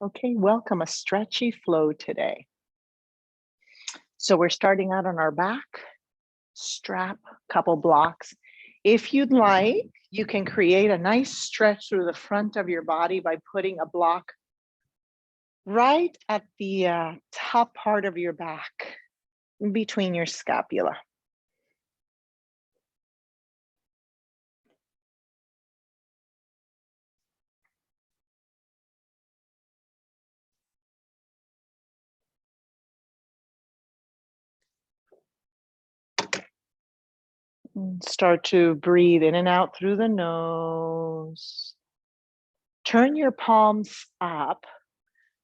Okay, welcome, a stretchy flow today. So we're starting out on our back, strap, couple blocks. If you'd like, you can create a nice stretch through the front of your body by putting a block right at the top part of your back, in between your scapula. Start to breathe in and out through the nose. Turn your palms up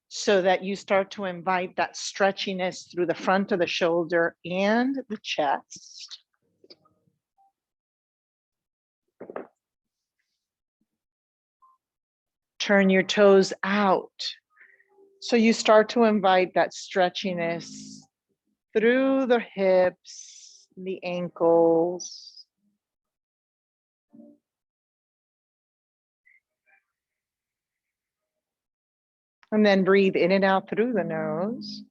so that you start to invite that stretchiness through the front of the shoulder and the chest. Turn your toes out. So you start to invite that stretchiness through the hips, the ankles. And then breathe in and out through the nose.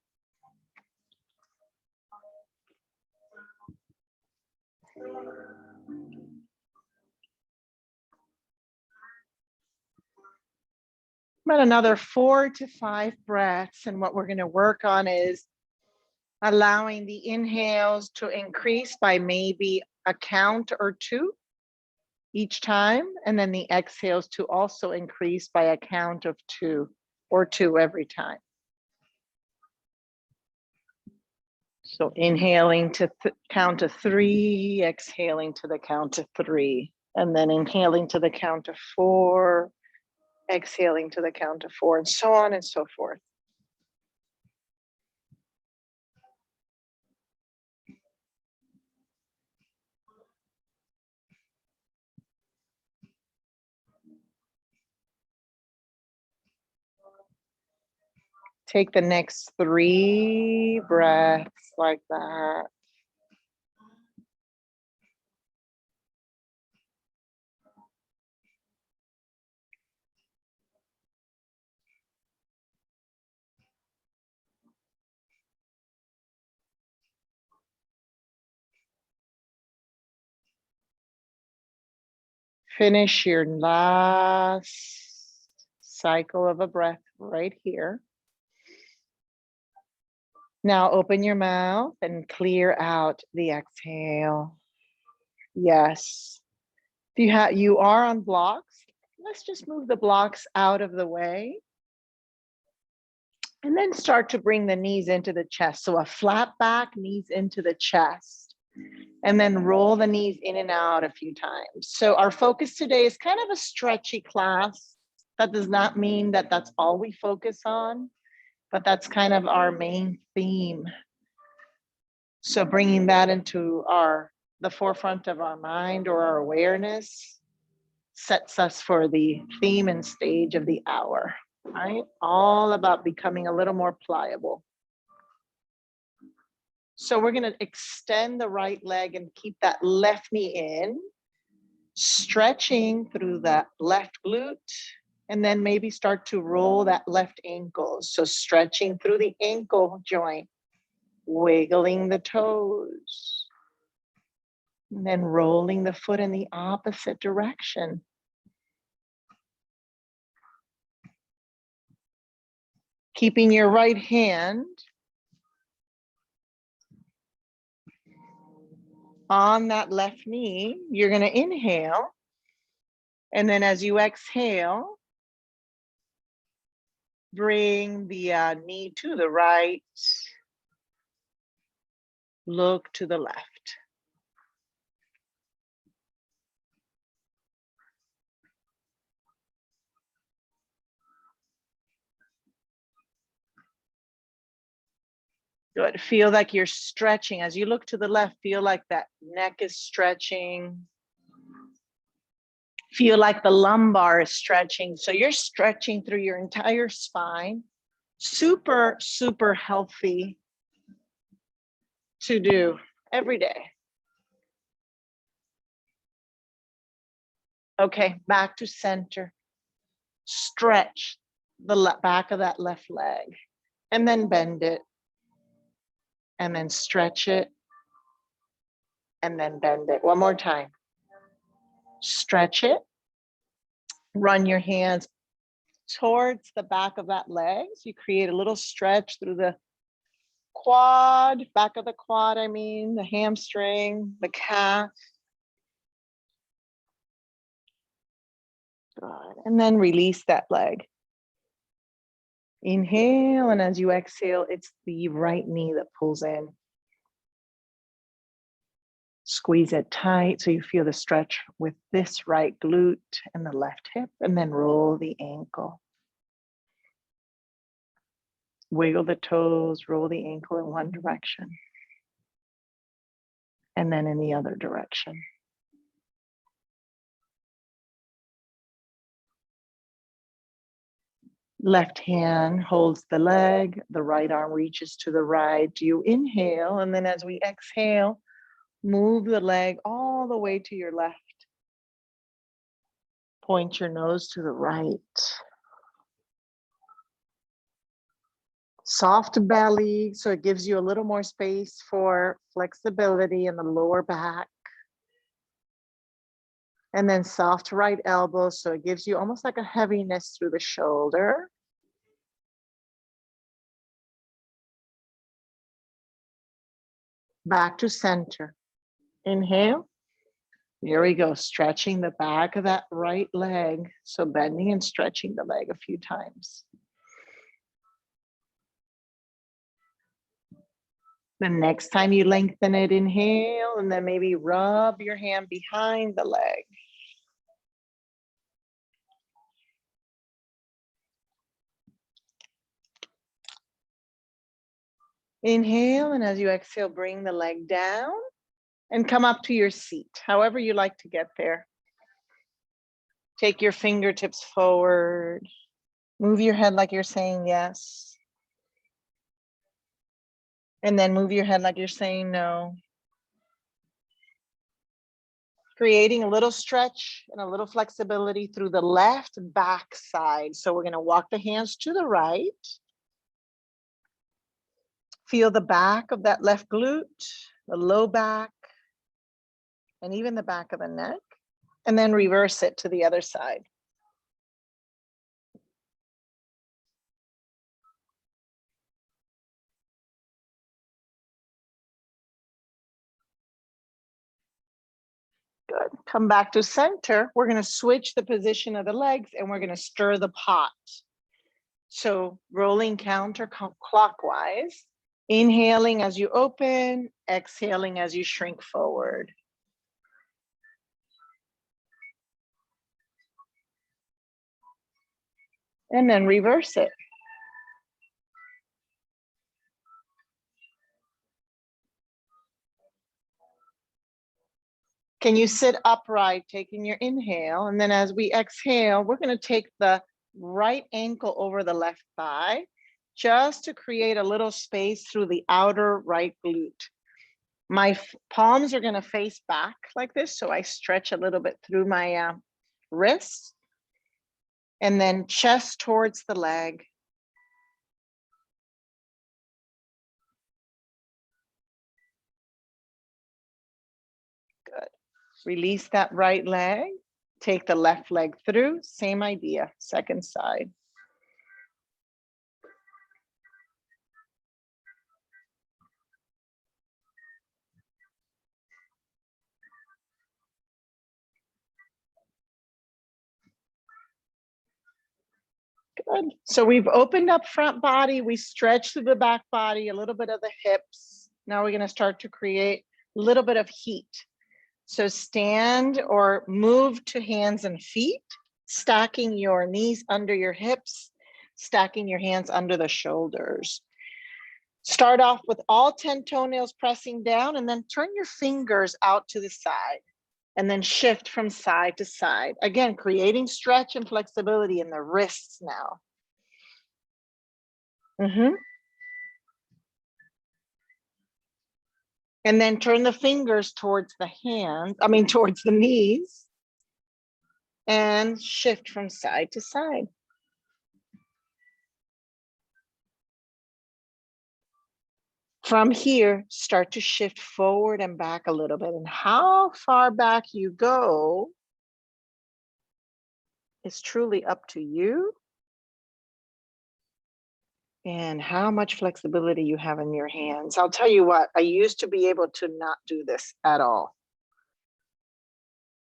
About another 4 to 5 breaths. And what we're going to work on is allowing the inhales to increase by maybe a count or 2 each time. And then the exhales to also increase by a count of 2 or 2 every time. So inhaling to count of 3, exhaling to the count of 3, and then inhaling to the count of 4, exhaling to the count of 4, and so on and so forth. Take the next 3 breaths like that. Finish your last cycle of a breath right here. Now open your mouth and clear out the exhale. Yes. If you are on blocks, let's just move the blocks out of the way. And then start to bring the knees into the chest. So a flat back, knees into the chest. And then roll the knees in and out a few times. So our focus today is kind of a stretchy class. That does not mean that that's all we focus on, but that's kind of our main theme. So bringing that into the forefront of our mind or our awareness sets us for the theme and stage of the hour, right? All about becoming a little more pliable. So we're going to extend the right leg and keep that left knee in, stretching through that left glute, and then maybe start to roll that left ankle. So stretching through the ankle joint, wiggling the toes, and then rolling the foot in the opposite direction. Keeping your right hand on that left knee, you're going to inhale. And then as you exhale, bring the knee to the right, look to the left. Good. Feel like you're stretching. As you look to the left, feel like that neck is stretching. Feel like the lumbar is stretching. So you're stretching through your entire spine. Super, super healthy to do every day. Okay, back to center. Stretch the back of that left leg, and then bend it, and then stretch it, and then bend it. One more time. Stretch it. Run your hands towards the back of that leg. So you create a little stretch through the quad, back of the quad, I mean, the hamstring, the calf. Good. And then release that leg. Inhale, and as you exhale, it's the right knee that pulls in. Squeeze it tight so you feel the stretch with this right glute and the left hip, and then roll the ankle. Wiggle the toes, roll the ankle in one direction, and then in the other direction. Left hand holds the leg, the right arm reaches to the right. You inhale, and then as we exhale, move the leg all the way to your left. Point your nose to the right. Soft belly, so it gives you a little more space for flexibility in the lower back. And then soft right elbow, so it gives you almost like a heaviness through the shoulder. Back to center. Inhale. Here we go, stretching the back of that right leg. So bending and stretching the leg a few times. The next time you lengthen it, inhale, and then maybe rub your hand behind the leg. Inhale, and as you exhale, bring the leg down and come up to your seat, however you like to get there. Take your fingertips forward. Move your head like you're saying yes. And then move your head like you're saying no. Creating a little stretch and a little flexibility through the left back side. So we're going to walk the hands to the right. Feel the back of that left glute, the low back, and even the back of the neck. And then reverse it to the other side. Good. Come back to center. We're going to switch the position of the legs and we're going to stir the pot. So rolling counterclockwise, inhaling as you open, exhaling as you shrink forward. And then reverse it. Can you sit upright, taking your inhale? And then as we exhale, we're going to take the right ankle over the left thigh, just to create a little space through the outer right glute. My palms are going to face back like this, so I stretch a little bit through my wrists. And then chest towards the leg. Good. Release that right leg. Take the left leg through. Same idea, second side. Good. So we've opened up front body. We stretched through the back body, a little bit of the hips. Now we're going to start to create a little bit of heat. So stand or move to hands and feet, stacking your knees under your hips, stacking your hands under the shoulders. Start off with all 10 toenails pressing down and then turn your fingers out to the side and then shift from side to side. Again, creating stretch and flexibility in the wrists now. And then turn the fingers towards the hands, towards the knees, and shift from side to side. From here, start to shift forward and back a little bit. And how far back you go is truly up to you and how much flexibility you have in your hands. I'll tell you what, I used to be able to not do this at all.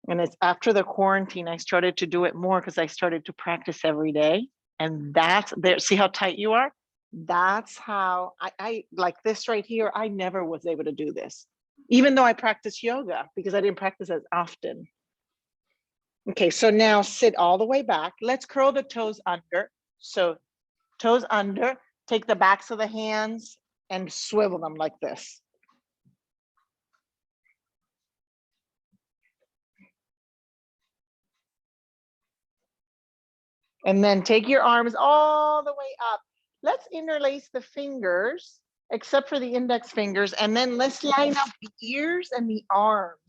And it's after the quarantine, I started to do it more because I started to practice every day. And that's there. See how tight you are? That's how I like this right here. I never was able to do this, even though I practice yoga, because I didn't practice as often. Okay, so now sit all the way back. Let's curl the toes under. So toes under, take the backs of the hands and swivel them like this. And then take your arms all the way up. Let's interlace the fingers, except for the index fingers, and then let's line up the ears and the arms.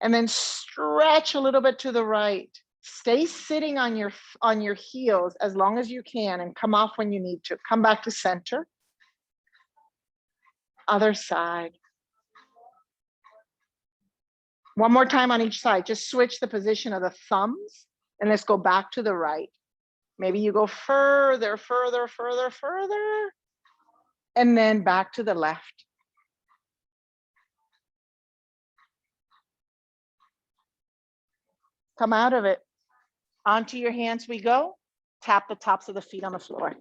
And then stretch a little bit to the right. Stay sitting on your heels as long as you can and come off when you need to. Come back to center. Other side. One more time on each side. Just switch the position of the thumbs and let's go back to the right. Maybe you go further, further, further, further, and then back to the left. Come out of it. Onto your hands we go. Tap the tops of the feet on the floor.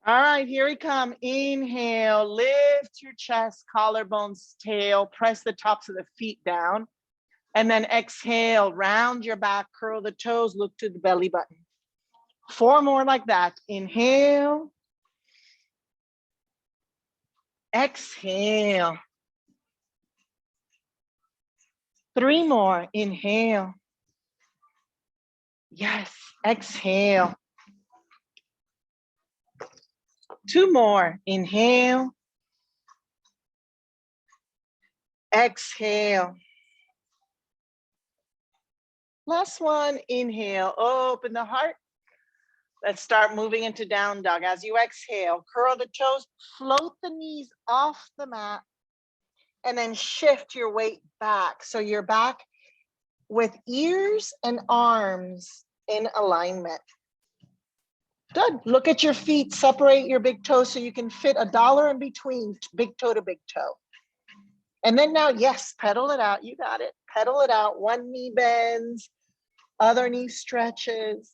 All right, here we come. Inhale, lift your chest, collarbones, tail, press the tops of the feet down. And then exhale, round your back, curl the toes, look to the belly button. 4 more like that. Inhale. Exhale. 3 more. Inhale. Yes. Exhale. 2 more. Inhale. Exhale. Last one. Inhale. Open the heart. Let's start moving into down dog. As you exhale, curl the toes, float the knees off the mat, and then shift your weight back. So you're back with ears and arms in alignment. Good. Look at your feet. Separate your big toes so you can fit $1 in between big toe to big toe. And then now, yes, pedal it out. You got it. Pedal it out. One knee bends, other knee stretches.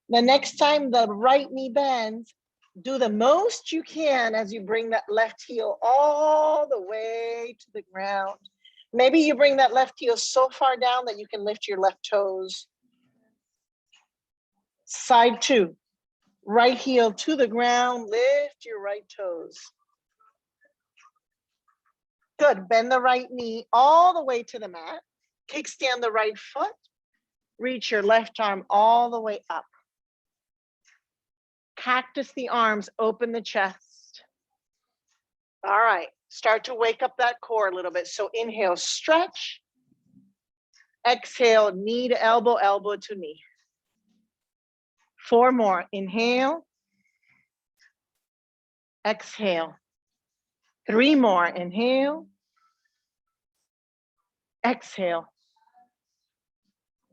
The next time the right knee bends, do the most you can as you bring that left heel all the way to the ground. Maybe you bring that left heel so far down that you can lift your left toes. Side 2, right heel to the ground, lift your right toes. Good, bend the right knee all the way to the mat. Kickstand the right foot, reach your left arm all the way up. Cactus the arms, open the chest. All right, start to wake up that core a little bit. So inhale, stretch. Exhale, knee to elbow, elbow to knee. 4 more, inhale. Exhale. 3 more, inhale. Exhale.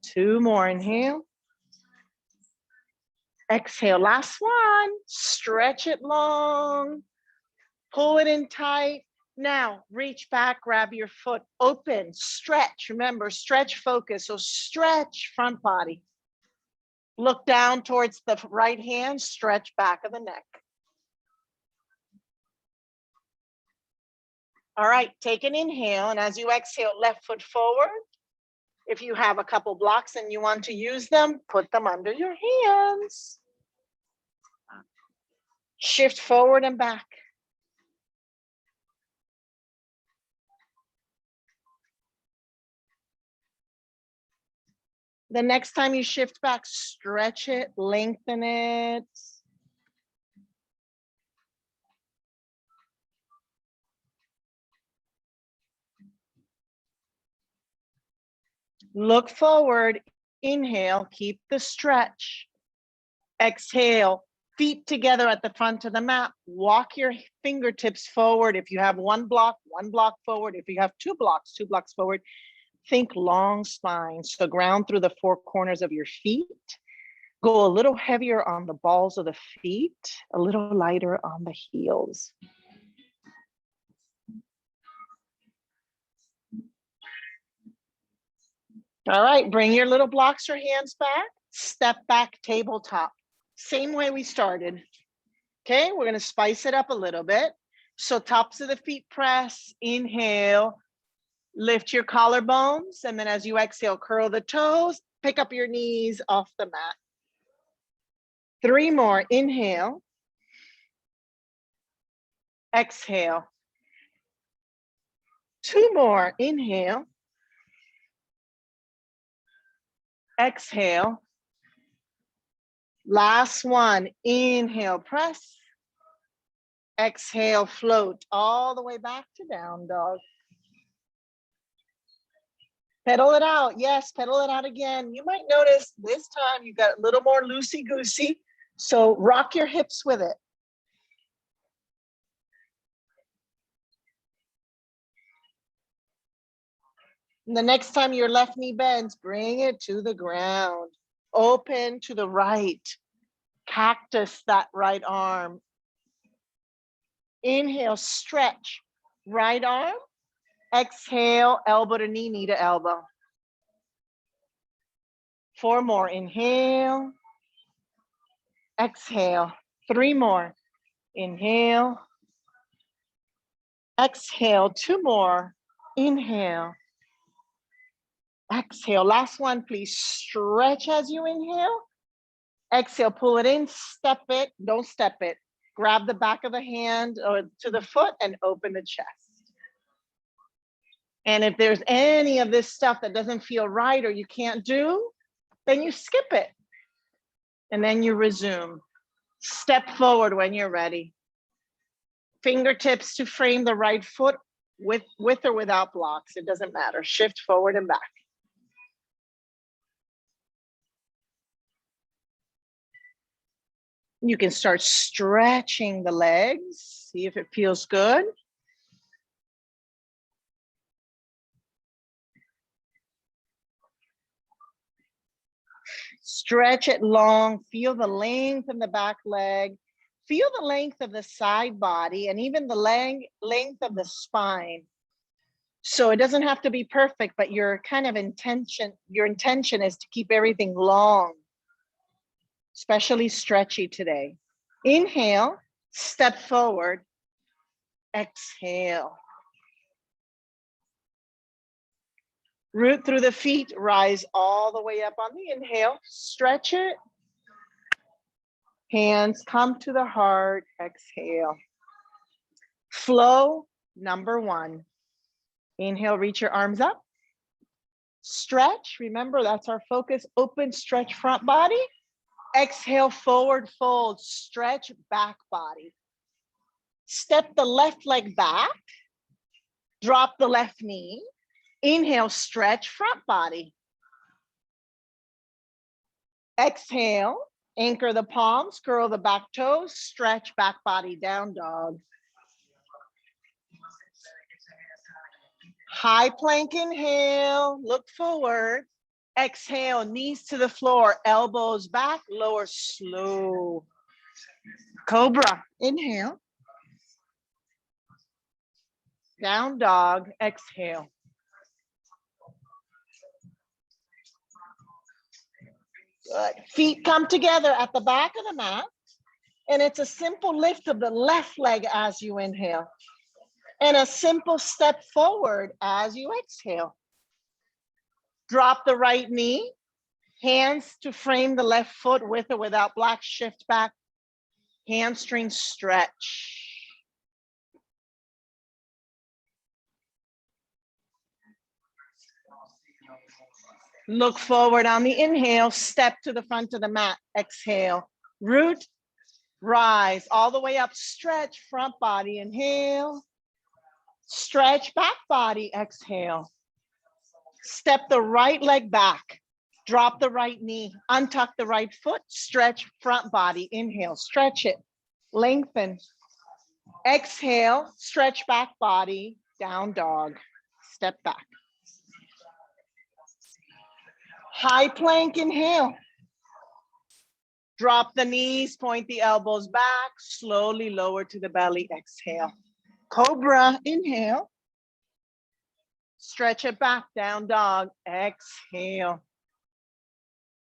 2 more, inhale. Exhale, last one. Stretch it long. Pull it in tight. Now, reach back, grab your foot, open, stretch. Remember, stretch focus. So stretch front body. Look down towards the right hand, stretch back of the neck. All right, take an inhale, and as you exhale, left foot forward. If you have a couple blocks and you want to use them, put them under your hands. Shift forward and back. The next time you shift back, stretch it, lengthen it. Look forward, inhale, keep the stretch. Exhale, feet together at the front of the mat. Walk your fingertips forward. If you have one block forward. If you have two blocks forward. Think long spine. So ground through the four corners of your feet. Go a little heavier on the balls of the feet, a little lighter on the heels. All right, bring your little blocks or hands back. Step back, tabletop. Same way we started. Okay, we're gonna spice it up a little bit. So tops of the feet press, inhale, lift your collarbones, and then as you exhale, curl the toes, pick up your knees off the mat. 3 more, inhale. Exhale. 2 more, inhale. Exhale. Last one, inhale, press. Exhale, float all the way back to down dog. Pedal it out, yes, pedal it out again. You might notice this time you got a little more loosey-goosey, so rock your hips with it. And the next time your left knee bends, bring it to the ground. Open to the right. Cactus that right arm. Inhale, stretch. Right arm. Exhale, elbow to knee, knee to elbow. 4 more, inhale. Exhale, 3 more. Inhale. Exhale, 2 more. Inhale. Exhale, last one, please. Stretch as you inhale. Exhale, pull it in, step it, don't step it. Grab the back of the hand or to the foot and open the chest. And if there's any of this stuff that doesn't feel right or you can't do, then you skip it. And then you resume. Step forward when you're ready. Fingertips to frame the right foot with or without blocks. It doesn't matter. Shift forward and back. You can start stretching the legs. See if it feels good. Stretch it long. Feel the length in the back leg. Feel the length of the side body and even the length of the spine. So it doesn't have to be perfect, but your intention is to keep everything long, especially stretchy today. Inhale, step forward, exhale. Root through the feet, rise all the way up on the inhale, stretch it. Hands come to the heart, exhale. Flow, number 1. Inhale, reach your arms up. Stretch, remember that's our focus. Open, stretch front body. Exhale, forward fold, stretch back body. Step the left leg back. Drop the left knee. Inhale, stretch front body. Exhale, anchor the palms, curl the back toes, stretch back body, down dog. High plank, inhale, look forward. Exhale, knees to the floor, elbows back, lower slow. Cobra, inhale. Down dog, exhale. Good. Feet come together at the back of the mat. And it's a simple lift of the left leg as you inhale. And a simple step forward as you exhale. Drop the right knee. Hands to frame the left foot with or without block. Shift back. Hamstring stretch. Look forward on the inhale, step to the front of the mat, exhale. Root, rise, all the way up, stretch, front body, inhale. Stretch, back body, exhale. Step the right leg back. Drop the right knee, untuck the right foot, stretch front body. Inhale, stretch it, lengthen. Exhale, stretch back body, down dog, step back. High plank, inhale. Drop the knees, point the elbows back, slowly lower to the belly, exhale. Cobra, inhale. Stretch it back, down dog, exhale.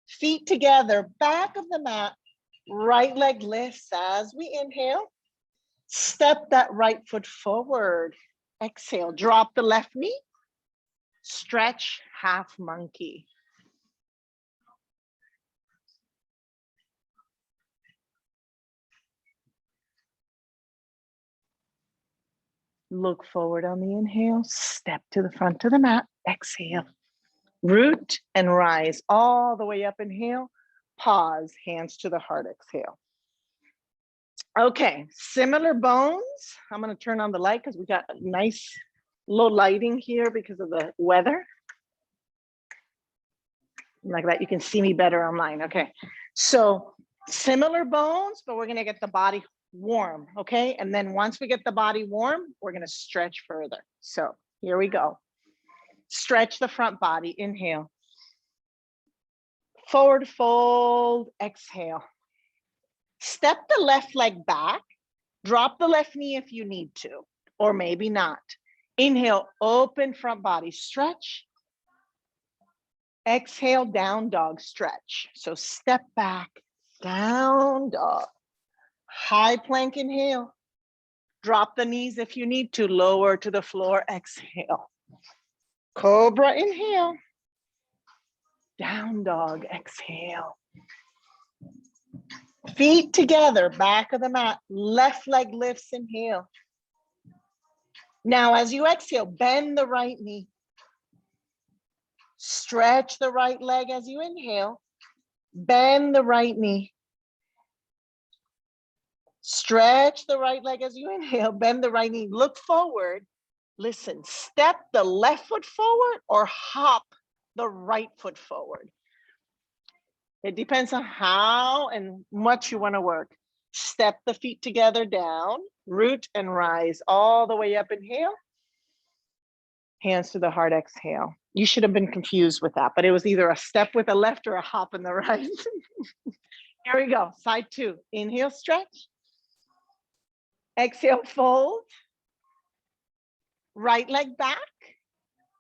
Feet together, back of the mat, right leg lifts as we inhale. Step that right foot forward, exhale. Drop the left knee, stretch half monkey. Look forward on the inhale, step to the front of the mat, exhale. Root and rise all the way up, inhale. Pause, hands to the heart, exhale. Okay, similar bones. I'm gonna turn on the light because we got a nice low lighting here because of the weather. Like that, you can see me better online, okay. So similar bones, but we're gonna get the body warm, okay? And then once we get the body warm, we're gonna stretch further. So here we go. Stretch the front body, inhale. Forward fold, exhale. Step the left leg back, drop the left knee if you need to, or maybe not. Inhale, open front body, stretch. Exhale, down dog, stretch. So step back, down dog. High plank, inhale. Drop the knees if you need to, lower to the floor, exhale. Cobra, inhale. Down dog, exhale. Feet together, back of the mat, left leg lifts, inhale. Now as you exhale, bend the right knee. Stretch the right leg as you inhale. Bend the right knee. Stretch the right leg as you inhale, bend the right knee. Look forward. Listen, step the left foot forward or hop the right foot forward. It depends on how and much you want to work. Step the feet together down, root and rise all the way up, inhale. Hands to the heart, exhale. You should have been confused with that, but it was either a step with a left or a hop in the right. Here we go, side two. Inhale, stretch. Exhale, fold. Right leg back.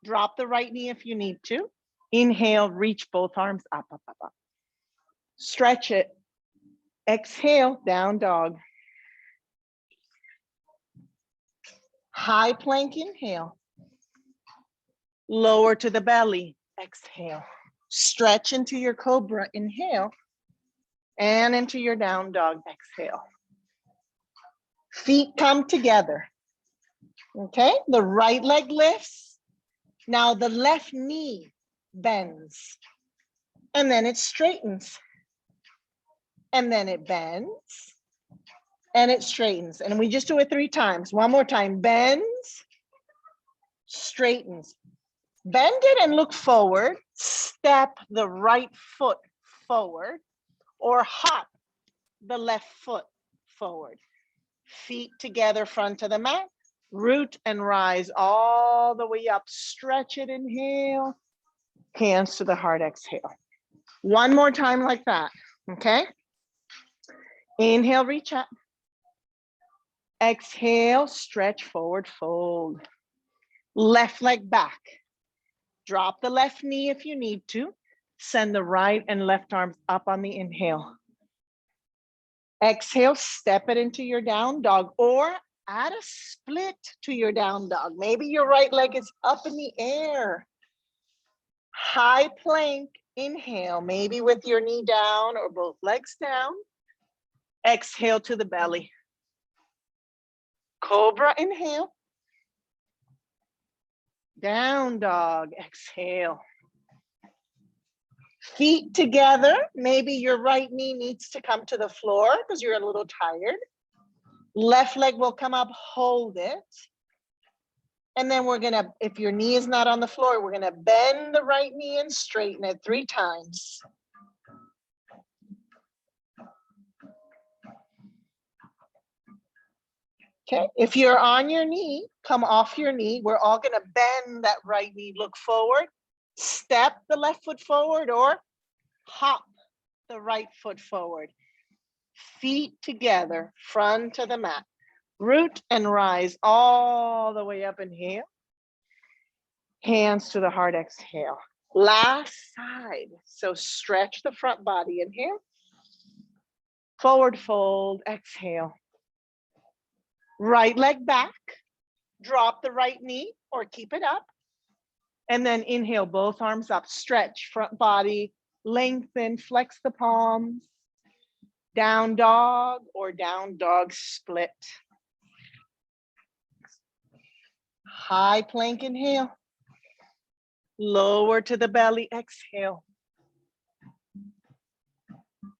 Drop the right knee if you need to. Inhale, reach both arms up, up, up, up. Stretch it. Exhale, down dog. High plank, inhale. Lower to the belly, exhale. Stretch into your cobra, inhale. And into your down dog, exhale. Feet come together. Okay, the right leg lifts. Now the left knee bends. And then it straightens. And then it bends. And it straightens. And we just do it 3 times. One more time. Bends, straightens. Bend it and look forward. Step the right foot forward or hop the left foot forward. Feet together, front of the mat. Root and rise all the way up. Stretch it, inhale. Hands to the heart, exhale. One more time like that, okay? Inhale, reach up. Exhale, stretch forward, fold. Left leg back. Drop the left knee if you need to. Send the right and left arms up on the inhale. Exhale, step it into your down dog or add a split to your down dog. Maybe your right leg is up in the air. High plank, inhale, maybe with your knee down or both legs down. Exhale to the belly. Cobra, inhale. Down dog, exhale. Feet together. Maybe your right knee needs to come to the floor because you're a little tired. Left leg will come up, hold it. And then we're gonna, if your knee is not on the floor, we're gonna bend the right knee and straighten it 3 times. Okay, if you're on your knee, come off your knee. We're all gonna bend that right knee, look forward, step the left foot forward or hop the right foot forward. Feet together, front of the mat. Root and rise all the way up, inhale. Hands to the heart, exhale. Last side, so stretch the front body, inhale. Forward fold, exhale. Right leg back, drop the right knee or keep it up. And then inhale, both arms up, stretch front body, lengthen, flex the palms. Down dog or down dog split. High plank, inhale. Lower to the belly, exhale.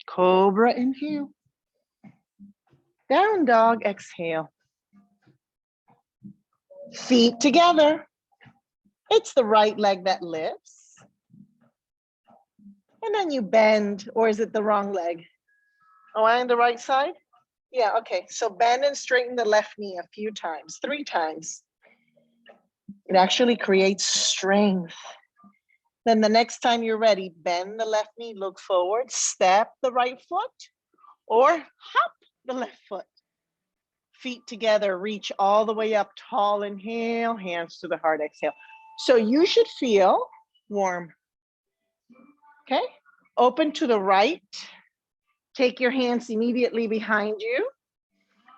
Cobra, inhale. Down dog, exhale. Feet together. It's the right leg that lifts. And then you bend, or is it the wrong leg? Oh, I'm the right side? Yeah, okay. So bend and straighten the left knee a few times, 3 times. It actually creates strength. Then the next time you're ready, bend the left knee, look forward, step the right foot, or hop the left foot. Feet together, reach all the way up, tall, inhale, hands to the heart, exhale. So you should feel warm. Okay, open to the right. Take your hands immediately behind you.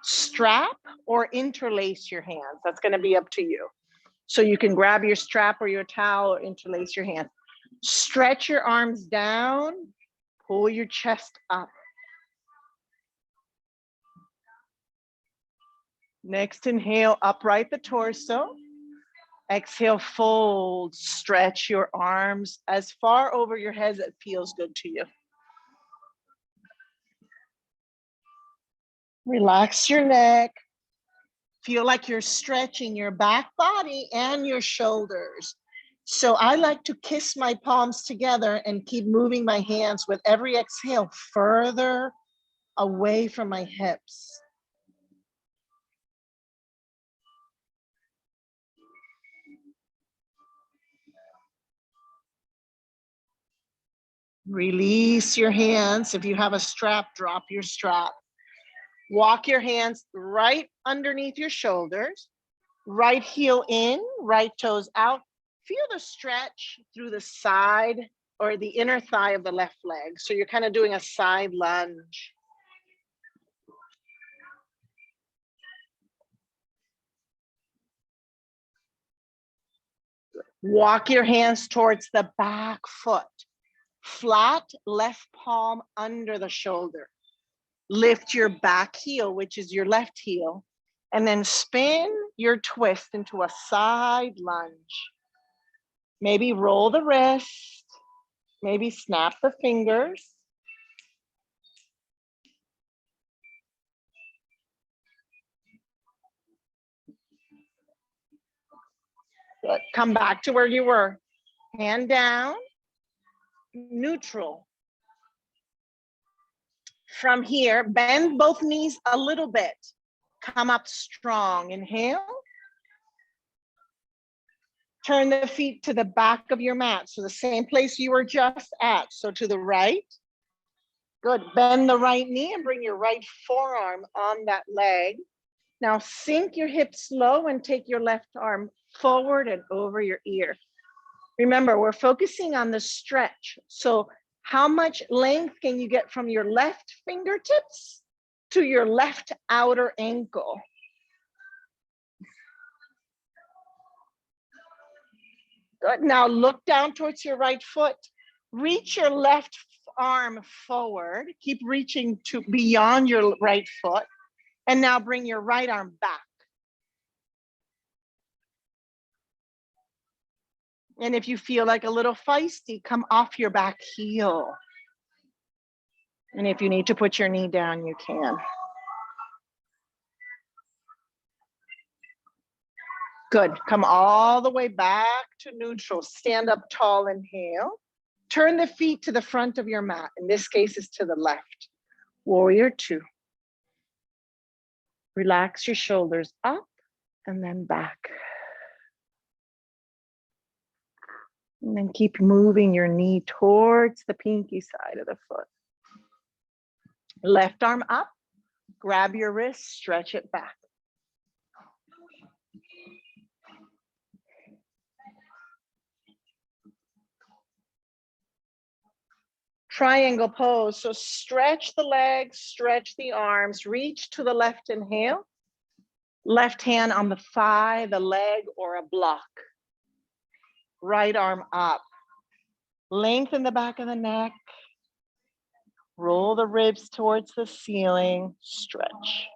Strap or interlace your hands. That's going to be up to you. So you can grab your strap or your towel or interlace your hands. Stretch your arms down. Pull your chest up. Next inhale, upright the torso. Exhale, fold, stretch your arms as far over your head as it feels good to you. Relax your neck. Feel like you're stretching your back body and your shoulders. So I like to kiss my palms together and keep moving my hands with every exhale further away from my hips. Release your hands. If you have a strap, drop your strap. Walk your hands right underneath your shoulders. Right heel in, right toes out. Feel the stretch through the side or the inner thigh of the left leg. So you're kind of doing a side lunge. Walk your hands towards the back foot. Flat left palm under the shoulder. Lift your back heel, which is your left heel, and then spin your twist into a side lunge. Maybe roll the wrist, maybe snap the fingers. Good. Come back to where you were. Hand down, neutral. From here, bend both knees a little bit. Come up strong. Inhale. Turn the feet to the back of your mat. So the same place you were just at. So to the right. Good. Bend the right knee and bring your right forearm on that leg. Now sink your hips low and take your left arm forward and over your ear. Remember, we're focusing on the stretch. So how much length can you get from your left fingertips to your left outer ankle? Good. Now look down towards your right foot. Reach your left arm forward. Keep reaching to beyond your right foot. And now bring your right arm back. And if you feel like a little feisty, come off your back heel. And if you need to put your knee down, you can. Good. Come all the way back to neutral. Stand up tall, inhale. Turn the feet to the front of your mat. In this case, is to the left. Warrior two. Relax your shoulders up and then back. And then keep moving your knee towards the pinky side of the foot. Left arm up, grab your wrist, stretch it back. Triangle pose. So stretch the legs, stretch the arms, reach to the left, inhale. Left hand on the thigh, the leg, or a block. Right arm up. Lengthen the back of the neck. Roll the ribs towards the ceiling. Stretch.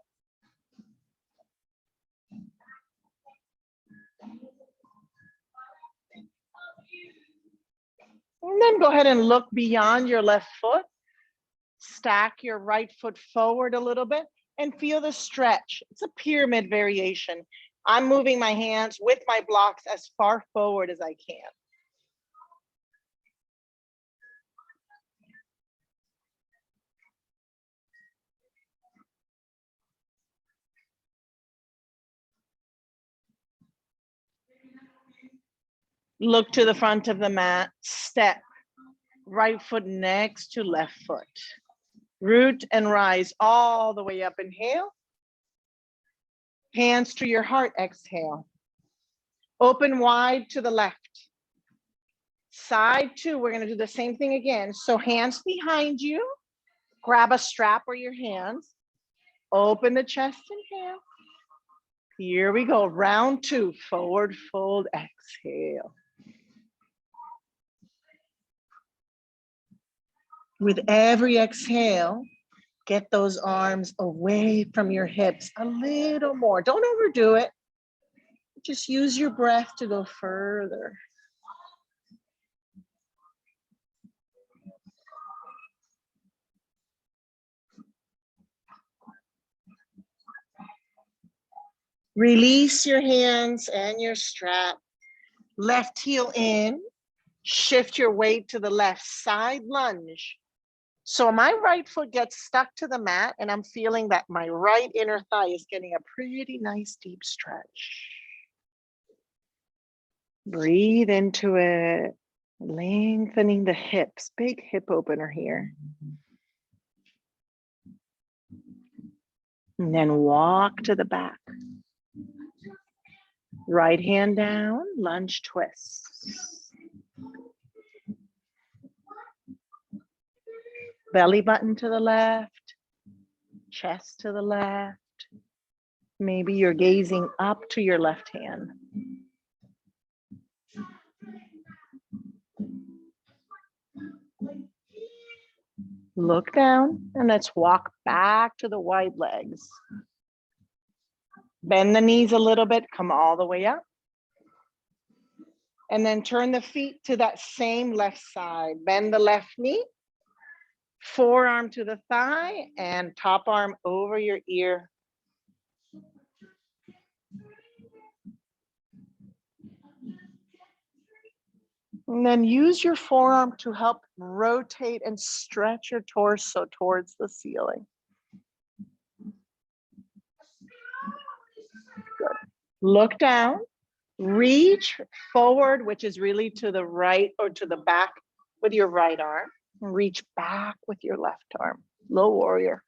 And then go ahead and look beyond your left foot. Stack your right foot forward a little bit and feel the stretch. It's a pyramid variation. I'm moving my hands with my blocks as far forward as I can. Look to the front of the mat, step, right foot next to left foot. Root and rise all the way up, inhale. Hands to your heart, exhale. Open wide to the left. Side two, we're gonna do the same thing again. So hands behind you, grab a strap or your hands. Open the chest, inhale. Here we go, round two, forward fold, exhale. With every exhale, get those arms away from your hips a little more. Don't overdo it. Just use your breath to go further. Release your hands and your strap. Left heel in. Shift your weight to the left side, lunge. So my right foot gets stuck to the mat and I'm feeling that my right inner thigh is getting a pretty nice deep stretch. Breathe into it, lengthening the hips, big hip opener here. And then walk to the back. Right hand down, lunge twist. Belly button to the left, chest to the left. Maybe you're gazing up to your left hand. Look down and let's walk back to the wide legs. Bend the knees a little bit, come all the way up. And then turn the feet to that same left side. Bend the left knee. Forearm to the thigh and top arm over your ear. And then use your forearm to help rotate and stretch your torso towards the ceiling. Good. Look down, reach forward, which is really to the right or to the back with your right arm. Reach back with your left arm, low warrior.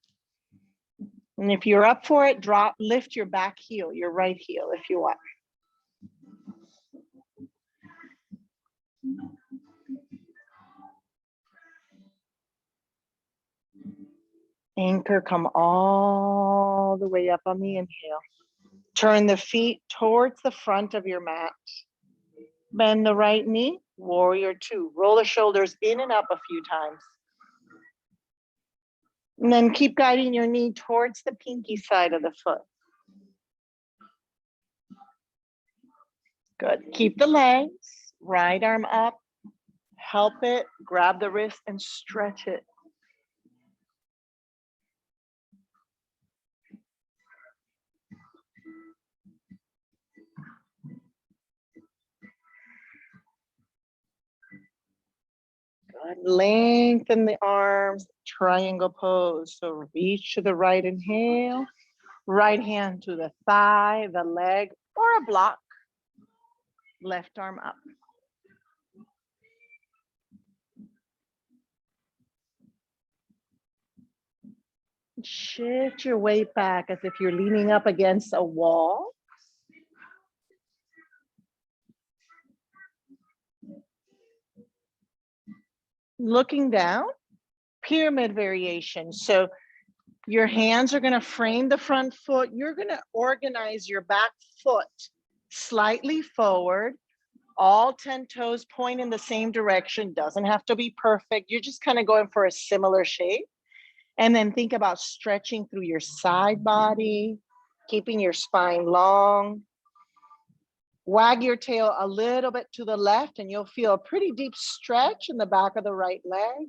And if you're up for it, lift your back heel, your right heel if you want. Anchor, come all the way up on the inhale. Turn the feet towards the front of your mat. Bend the right knee, warrior two. Roll the shoulders in and up a few times. And then keep guiding your knee towards the pinky side of the foot. Good. Keep the legs, right arm up. Help it, grab the wrist and stretch it. Good. Lengthen the arms, triangle pose. So reach to the right, inhale. Right hand to the thigh, the leg, or a block. Left arm up. Shift your weight back as if you're leaning up against a wall. Looking down, pyramid variation. So your hands are going to frame the front foot. You're going to organize your back foot slightly forward. All 10 toes point in the same direction. Doesn't have to be perfect. You're just kind of going for a similar shape. And then think about stretching through your side body, keeping your spine long. Wag your tail a little bit to the left and you'll feel a pretty deep stretch in the back of the right leg.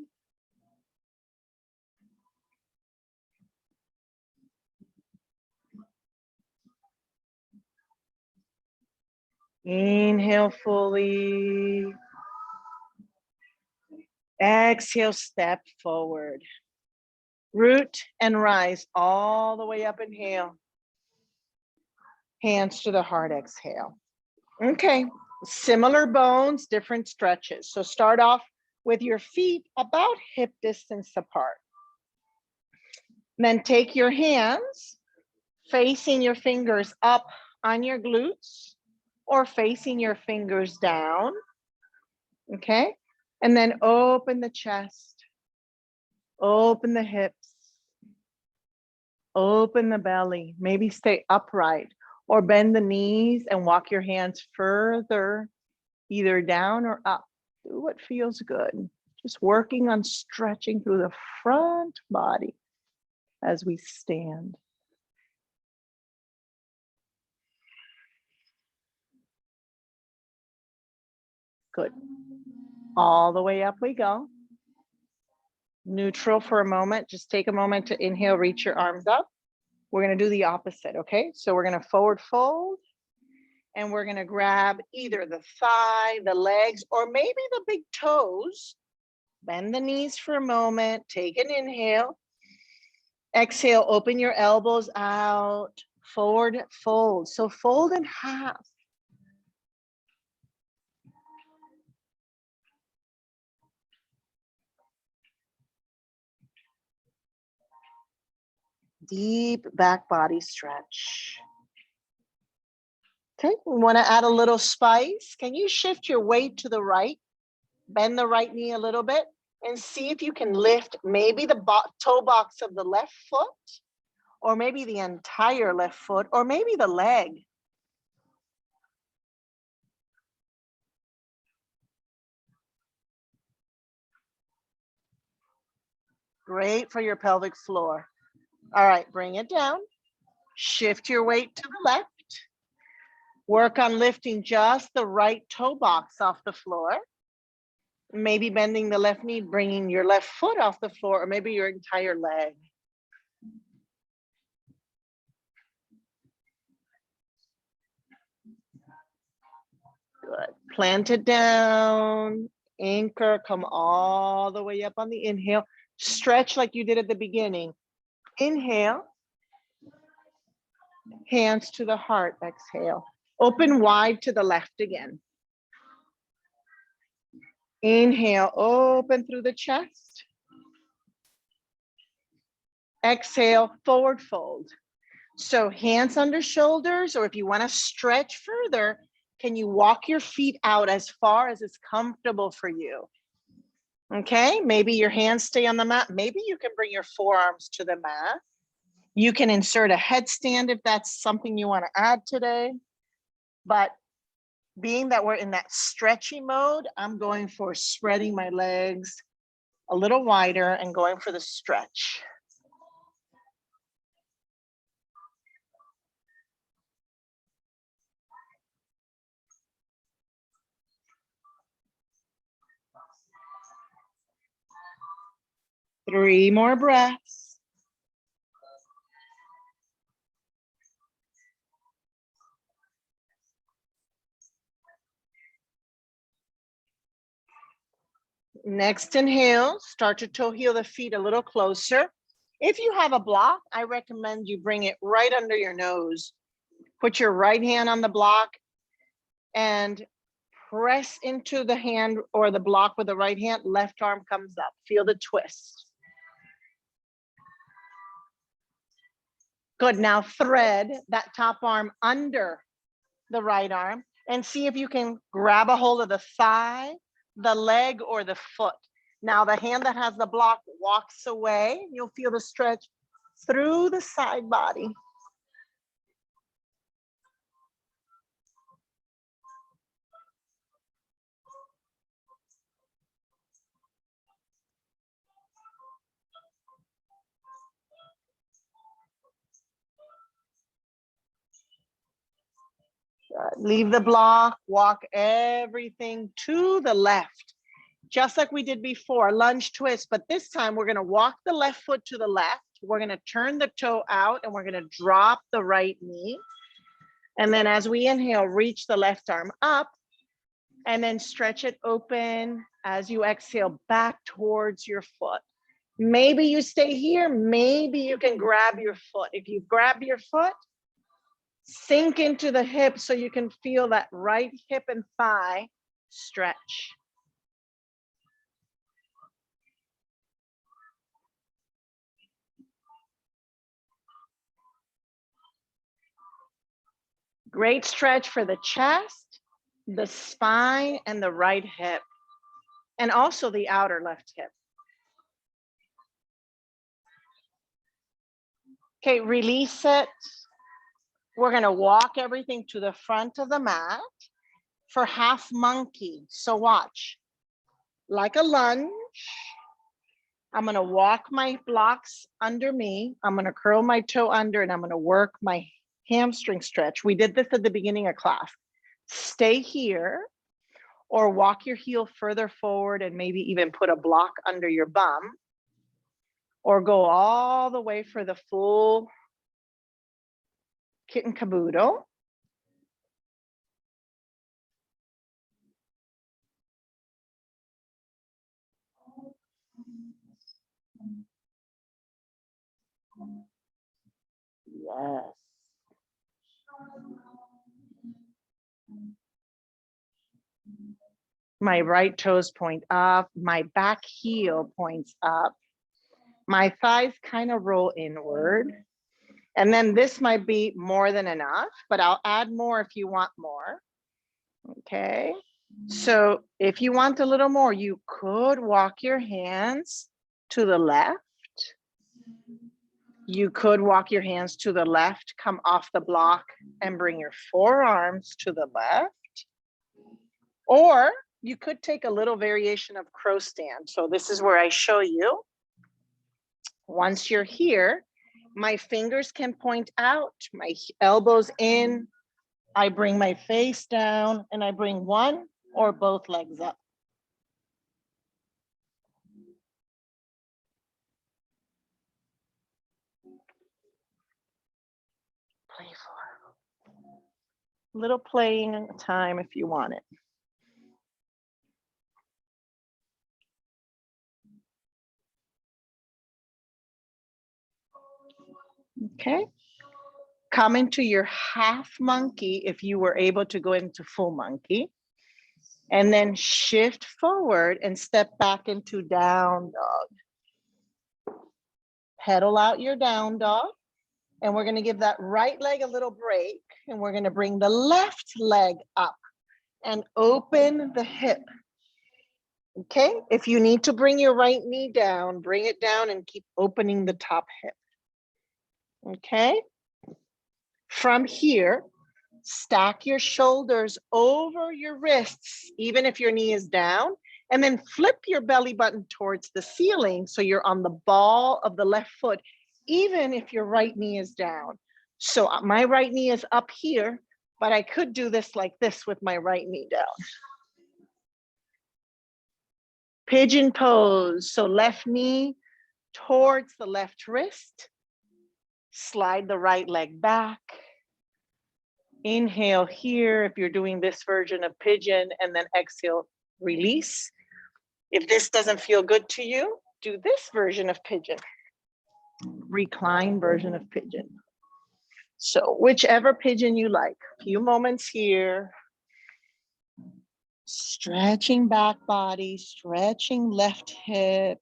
Inhale fully. Exhale, step forward. Root and rise all the way up, inhale. Hands to the heart, exhale. Okay, similar bones, different stretches. So start off with your feet about hip distance apart. Then take your hands, facing your fingers up on your glutes or facing your fingers down. Okay, and then open the chest, open the hips, open the belly, maybe stay upright or bend the knees and walk your hands further, either down or up. Do what feels good. Just working on stretching through the front body as we stand. Good. All the way up we go. Neutral for a moment. Just take a moment to inhale, reach your arms up. We're going to do the opposite, okay? So we're going to forward fold and we're going to grab either the thigh, the legs, or maybe the big toes. Bend the knees for a moment. Take an inhale. Exhale, open your elbows out. Forward fold. So fold in half. Deep back body stretch. Okay, we want to add a little spice. Can you shift your weight to the right? Bend the right knee a little bit and see if you can lift maybe the toe box of the left foot, or maybe the entire left foot, or maybe the leg. Great for your pelvic floor. All right, bring it down. Shift your weight to the left. Work on lifting just the right toe box off the floor. Maybe bending the left knee, bringing your left foot off the floor, or maybe your entire leg. Good. Plant it down, anchor, come all the way up on the inhale. Stretch like you did at the beginning. Inhale. Hands to the heart, exhale. Open wide to the left again. Inhale, open through the chest. Exhale, forward fold. So hands under shoulders, or if you want to stretch further, can you walk your feet out as far as it's comfortable for you? Okay, maybe your hands stay on the mat. Maybe you can bring your forearms to the mat. You can insert a headstand if that's something you want to add today. But being that we're in that stretchy mode, I'm going for spreading my legs a little wider and going for the stretch. Three more breaths. Next inhale, start to toe heel the feet a little closer. If you have a block, I recommend you bring it right under your nose. Put your right hand on the block and press into the hand or the block with the right hand. Left arm comes up. Feel the twist. Good. Now thread that top arm under the right arm and see if you can grab a hold of the thigh, the leg, or the foot. Now the hand that has the block walks away. You'll feel the stretch through the side body. Leave the block, walk everything to the left, just like we did before, lunge twist, but this time we're gonna walk the left foot to the left. We're gonna turn the toe out and we're gonna drop the right knee. And then as we inhale, reach the left arm up and then stretch it open as you exhale back towards your foot. Maybe you stay here, maybe you can grab your foot. If you grab your foot, sink into the hip so you can feel that right hip and thigh stretch. Great stretch for the chest, the spine, and the right hip, and also the outer left hip. Okay, release it. We're gonna walk everything to the front of the mat for half monkey. So watch, like a lunge. I'm gonna walk my blocks under me. I'm gonna curl my toe under and I'm gonna work my hamstring stretch. We did this at the beginning of class. Stay here or walk your heel further forward and maybe even put a block under your bum, or go all the way for the full kitten caboodle. Yes. My right toes point up, my back heel points up, my thighs kind of roll inward. And then this might be more than enough, but I'll add more if you want more. Okay. So if you want a little more, you could walk your hands to the left. You could walk your hands to the left, come off the block and bring your forearms to the left. Or you could take a little variation of crow stand. So this is where I show you. Once you're here, my fingers can point out, my elbows in, I bring my face down and I bring one or both legs up. Playful. Little playing time if you want it. Okay. Come into your half monkey if you were able to go into full monkey. And then shift forward and step back into down dog. Pedal out your down dog. And we're going to give that right leg a little break. And we're going to bring the left leg up and open the hip. Okay. If you need to bring your right knee down, bring it down and keep opening the top hip. Okay. From here, stack your shoulders over your wrists, even if your knee is down, and then flip your belly button towards the ceiling so you're on the ball of the left foot, even if your right knee is down. So my right knee is up here, but I could do this like this with my right knee down. Pigeon pose, so left knee towards the left wrist, slide the right leg back. Inhale here if you're doing this version of pigeon, and then exhale, release. If this doesn't feel good to you, do this version of pigeon. Recline version of pigeon. So whichever pigeon you like. A few moments here. Stretching back body, stretching left hip.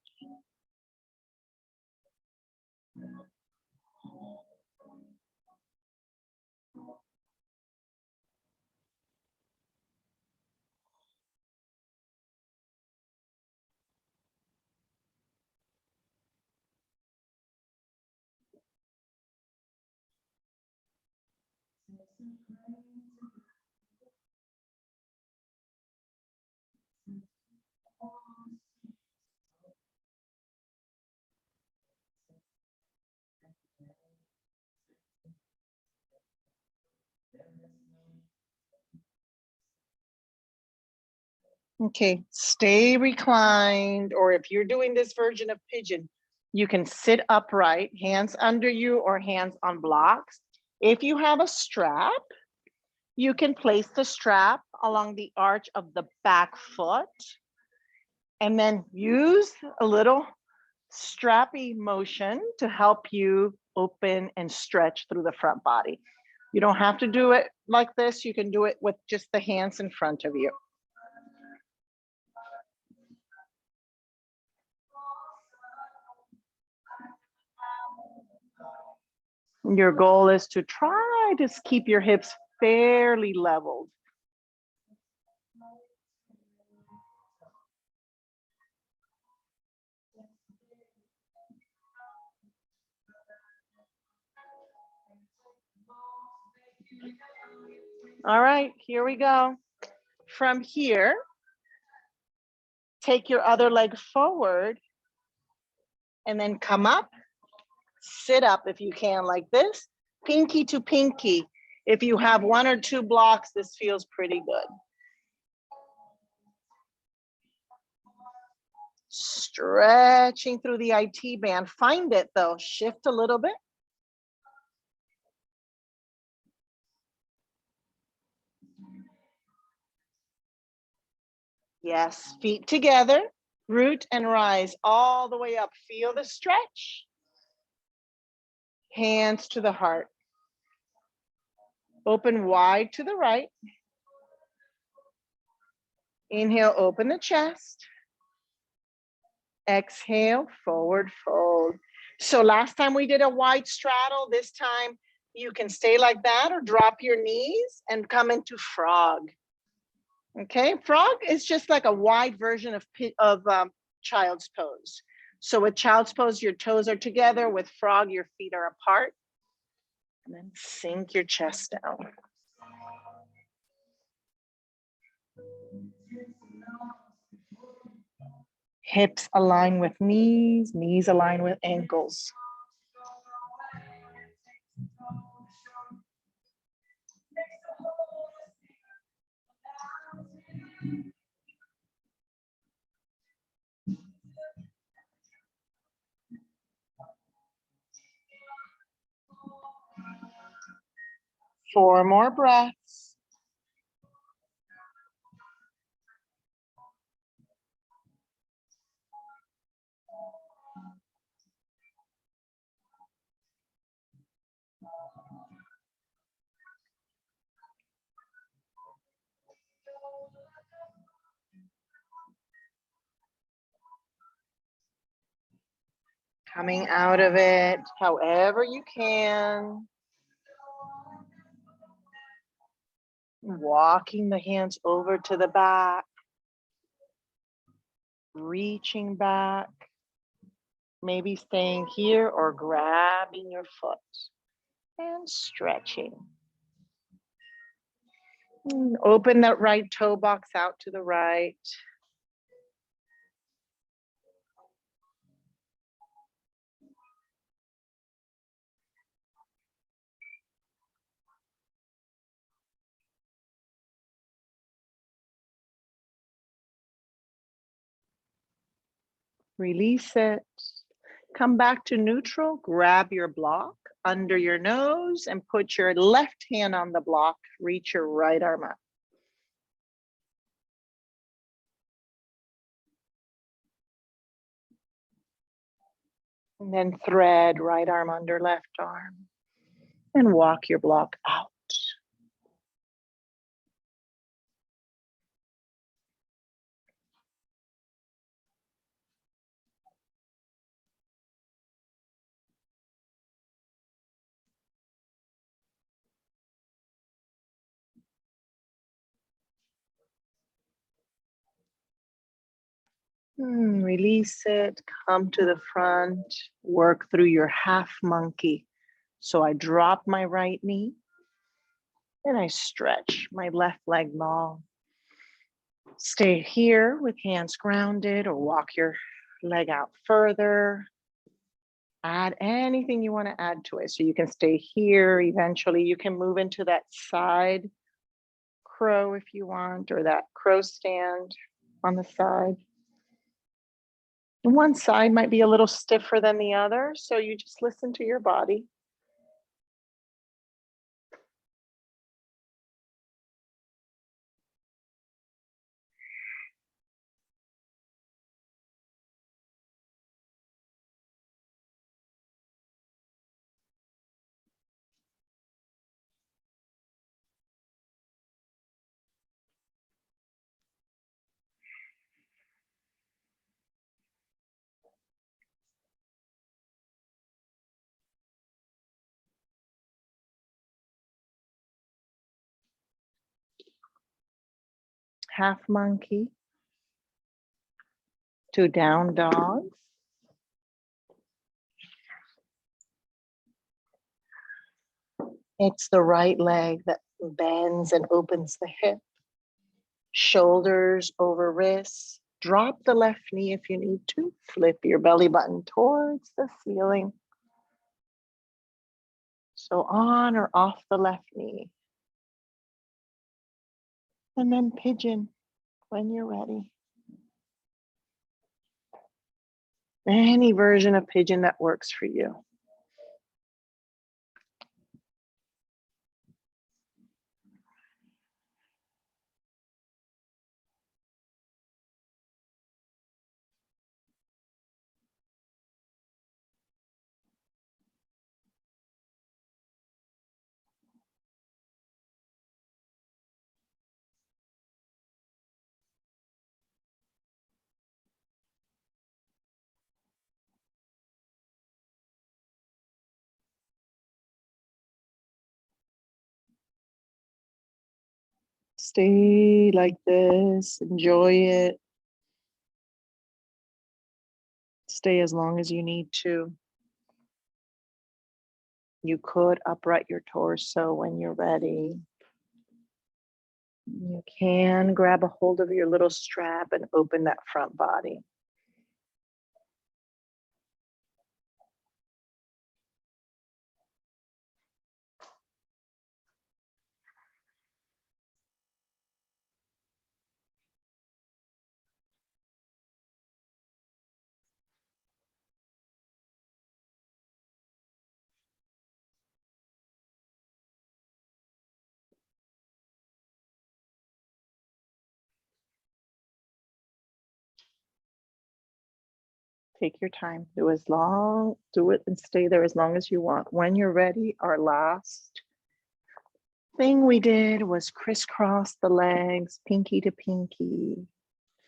Okay, stay reclined, or if you're doing this version of pigeon, you can sit upright, hands under you or hands on blocks. If you have a strap, you can place the strap along the arch of the back foot and then use a little strappy motion to help you open and stretch through the front body. You don't have to do it like this. You can do it with just the hands in front of you. Your goal is to try to keep your hips fairly leveled. All right, here we go. From here, take your other leg forward and then come up, sit up if you can like this, pinky to pinky. If you have one or two blocks, this feels pretty good. Stretching through the IT band. Find it though, shift a little bit. Yes, feet together, root and rise all the way up. Feel the stretch. Hands to the heart. Open wide to the right. Inhale, open the chest. Exhale, forward fold. So last time we did a wide straddle. This time you can stay like that or drop your knees and come into frog. Okay, frog is just like a wide version of child's pose. So with child's pose, your toes are together. With frog, your feet are apart. And then sink your chest down. Hips align with knees, knees align with ankles. Four more breaths. Coming out of it, however you can. Walking the hands over to the back. Reaching back. Maybe staying here or grabbing your foot. And stretching. Open that right toe box out to the right. Release it. Come back to neutral. Grab your block under your nose and put your left hand on the block. Reach your right arm up. And then thread right arm under left arm and walk your block out. Release it, come to the front, work through your half monkey. So I drop my right knee and I stretch my left leg long. Stay here with hands grounded or walk your leg out further. Add anything you want to add to it. So you can stay here. Eventually you can move into that side crow if you want, or that crow stand on the side. And one side might be a little stiffer than the other, so you just listen to your body. Half monkey to down dog. It's the right leg that bends and opens the hip. Shoulders over wrists. Drop the left knee if you need to. Flip your belly button towards the ceiling. So on or off the left knee. And then pigeon when you're ready. Any version of pigeon that works for you. Stay like this, enjoy it. Stay as long as you need to. You could upright your torso when you're ready. You can grab a hold of your little strap and open that front body. Take your time. Do it and stay there as long as you want. When you're ready, our last thing we did was crisscross the legs, pinky to pinky,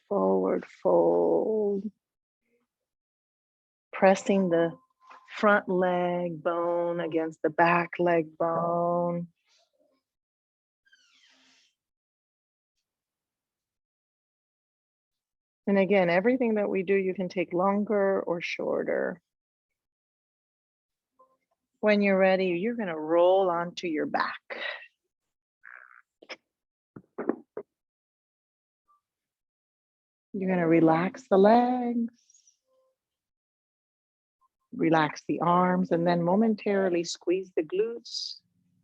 forward fold, pressing the front leg bone against the back leg bone. And again, everything that we do, you can take longer or shorter. When you're ready, you're going to roll onto your back. You're going to relax the legs, relax the arms, and then momentarily squeeze the glutes,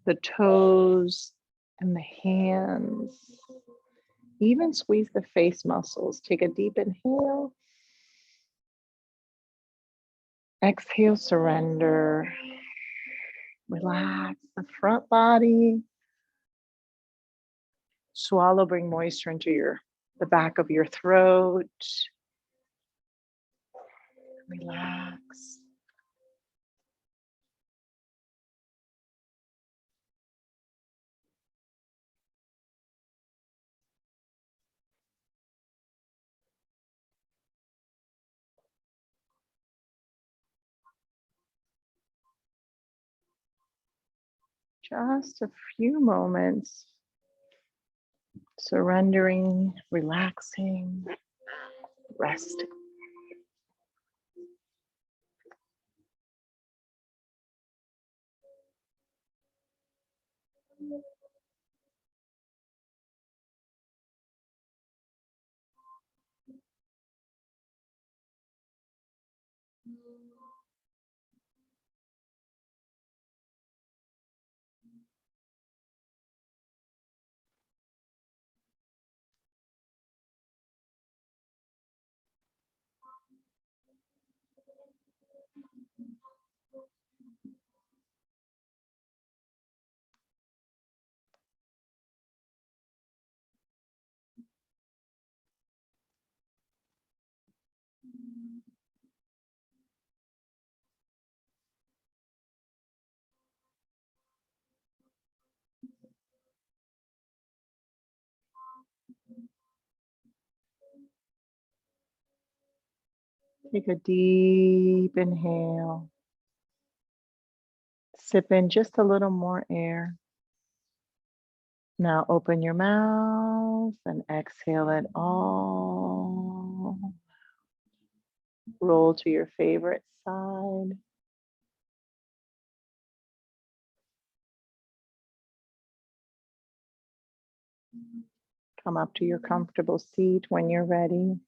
the toes, and the hands. Even squeeze the face muscles. Take a deep inhale. Exhale, surrender. Relax the front body. Swallow, bring moisture into the back of your throat. Relax. Just a few moments. Surrendering, relaxing, resting. Take a deep inhale. Sip in just a little more air. Now open your mouth and exhale it all. Roll to your favorite side. Come up to your comfortable seat when you're ready.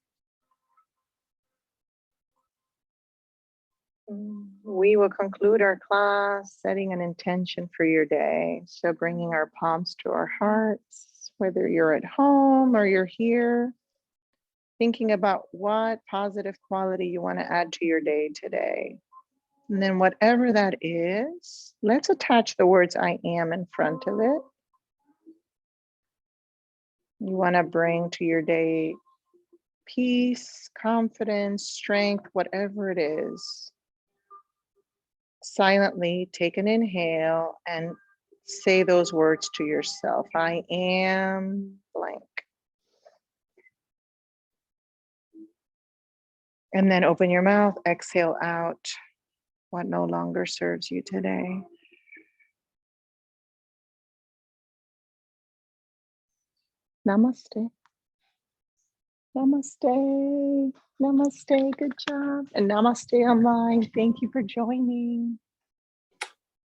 We will conclude our class setting an intention for your day. So bringing our palms to our hearts, whether you're at home or you're here, thinking about what positive quality you want to add to your day today. And then whatever that is, let's attach the words I am in front of it. You want to bring to your day peace, confidence, strength, whatever it is. Silently take an inhale and say those words to yourself. I am blank. And then open your mouth, exhale out what no longer serves you today. Namaste. Namaste. Namaste. Good job. And namaste online. Thank you for joining.